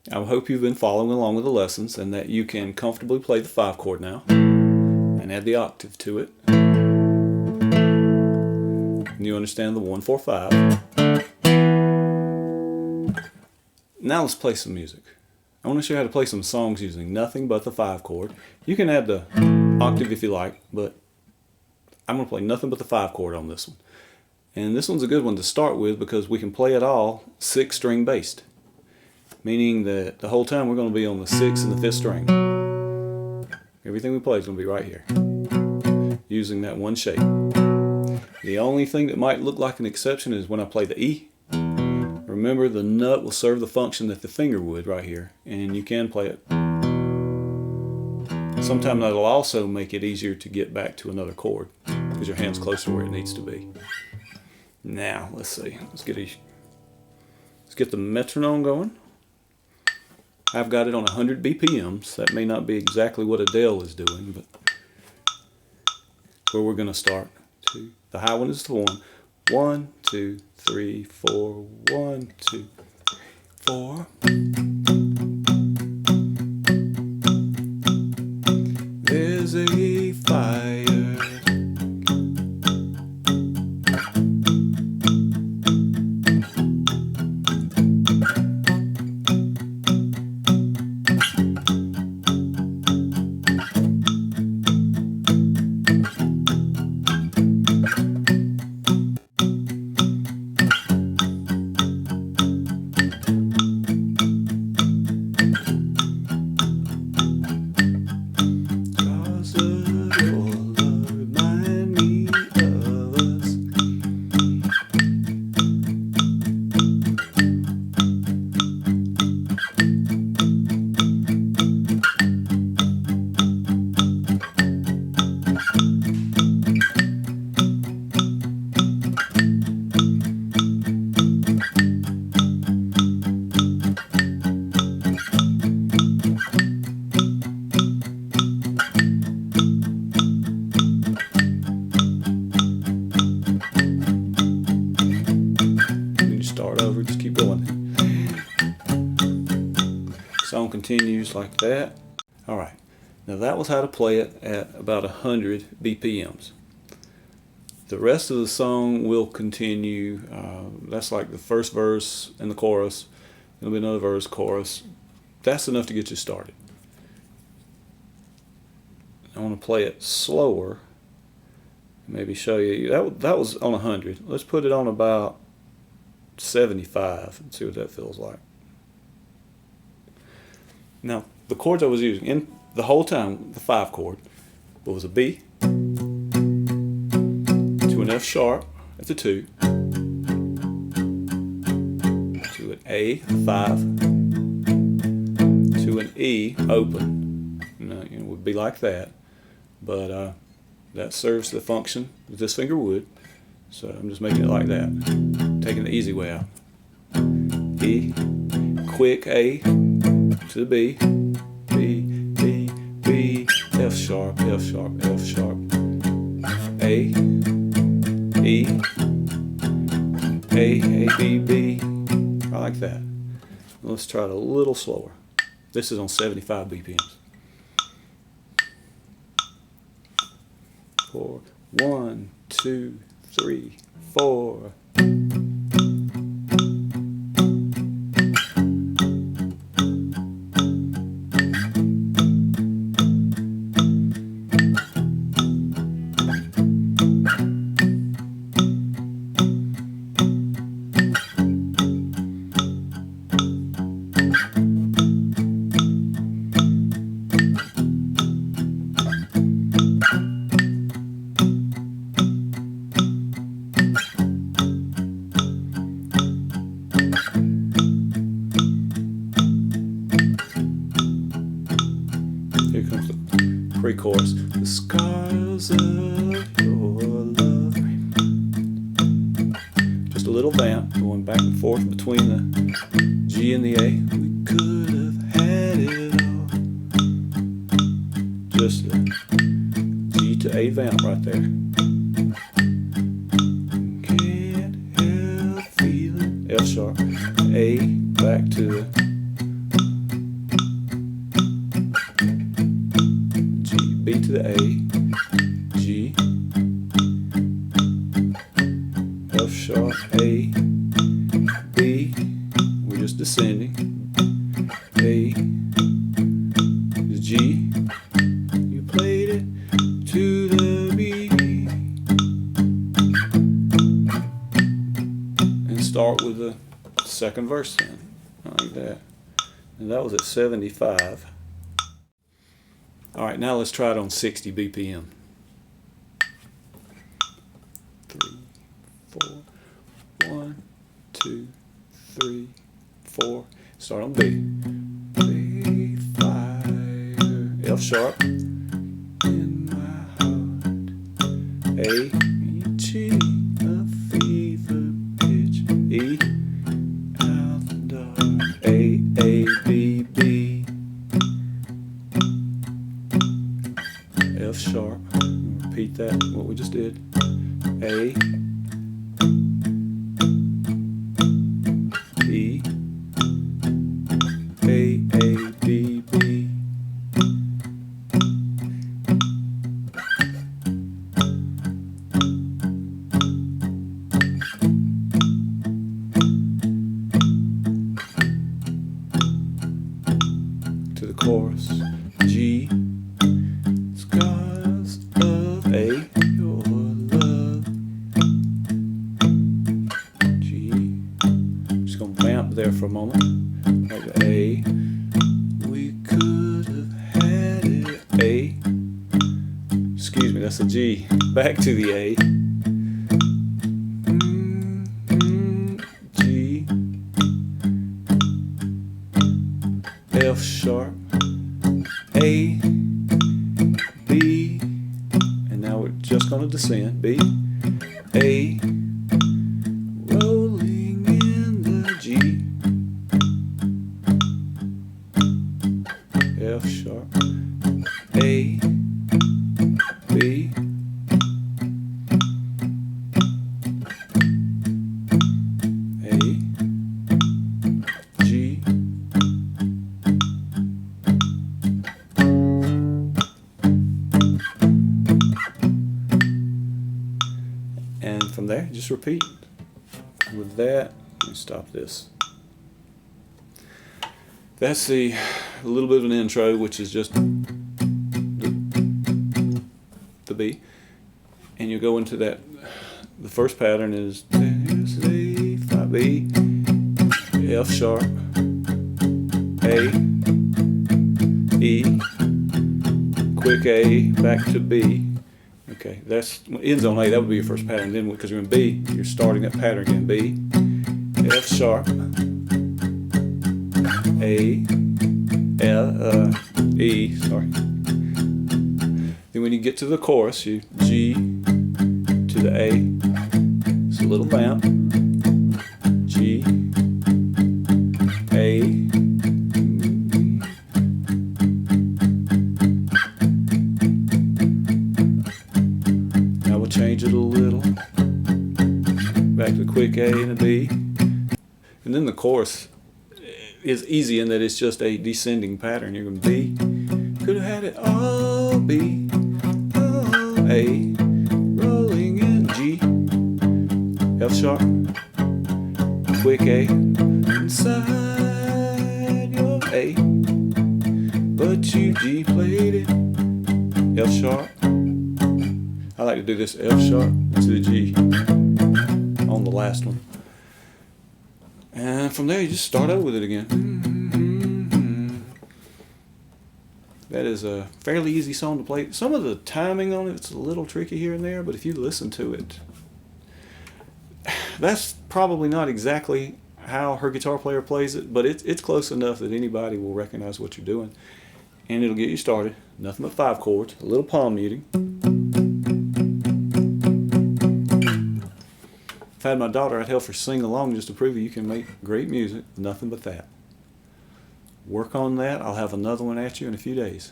I hope you've been following along with the lessons and that you can comfortably play the 5 chord now and add the octave to it. And you understand the 1, 4, 5. Now let's play some music. I want to show you how to play some songs using nothing but the 5 chord. You can add the octave if you like, but I'm going to play nothing but the 5 chord on this one. And this one's a good one to start with because we can play it all 6 string based. Meaning that the whole time we're going to be on the 6th and the 5th string. Everything we play is going to be right here, using that one shape. The only thing that might look like an exception is when I play the E. Remember, the nut will serve the function that the finger would right here, and you can play it. Sometimes that'll also make it easier to get back to another chord because your hand's closer to where it needs to be. Now, let's see. Let's get the metronome going. I've got it on 100 BPMs. That may not be exactly what Adele is doing, but where we're going to start. The high one is the 1. 1, 2, 3, 4. 1, 2, 4. There's a fire. Just keep going. Song continues like that. Alright, now that was how to play it at about 100 BPMs. The rest of the song will continue. That's like the first verse and the chorus. There'll be another verse, chorus. That's enough to get you started. I want to play it slower. Maybe show you. That was on 100. Let's put it on about 75 and see what that feels like. Now, the chords I was using in the whole time, the 5 chord, was a B to an F sharp at the 2, to an A, 5, to an E, open. It would be like that, but that serves the function that this finger would. So I'm just making it like that, taking the easy way out. E, quick A to the B, B, B, B, F sharp, F sharp, F sharp, A, E, A, B, B. I like that. Let's try it a little slower. This is on 75 BPMs. 4, 1, 2, 3, 4. Here comes the pre-chorus. The scars of your love. Just a little vamp going back and forth between the G and the A. We could have had it all. Just a G to A vamp right there. Can't help feeling F sharp, A back to descending. A is G. You played it to the B. And start with the second verse then, like that. And that was at 75. All right, now let's try it on 60 BPM. 3, 4, 1, 2, 3, 4. Start on B. B, fire, F sharp in my heart. A, E, G, a fever pitch. E, out the dark. A, B, B. F sharp. Repeat that, what we just did. A, B, A, B, B. To the chorus. G, scars of A, your love. G, just gonna vamp there for a moment. Like A, we could have had it. A, excuse me, that's a G. Back to the A. G, F sharp, A, B, and now we're just going to descend. B, A, rolling in the G, F sharp, A, B, A, G, and from there just repeat. With that, let me stop this. That's a little bit of an intro, which is just the B, and you go into that. The first pattern is there's A, 5B, F sharp, A, E, quick A, back to B. Okay, that's ends on A. That would be your first pattern. Then, because you're in B, you're starting that pattern again. B, F sharp, A, E. Sorry. Then when you get to the chorus, you G to the A. It's a little vamp. G, A. Change it a little, back to the quick A and a B, and then the chorus is easy in that it's just a descending pattern. You're going to B, could have had it all B, all A, rolling in G, F sharp, quick A, inside your A, but you G played it, F sharp. I like to do this F sharp to the G on the last one. And from there you just start over with it again. That is a fairly easy song to play. Some of the timing on it's a little tricky here and there, but if you listen to it, that's probably not exactly how her guitar player plays it, but it's close enough that anybody will recognize what you're doing. And it'll get you started. Nothing but 5 chords, a little palm muting. If I had my daughter, I'd help her sing along just to prove you can make great music. Nothing but that. Work on that. I'll have another one at you in a few days.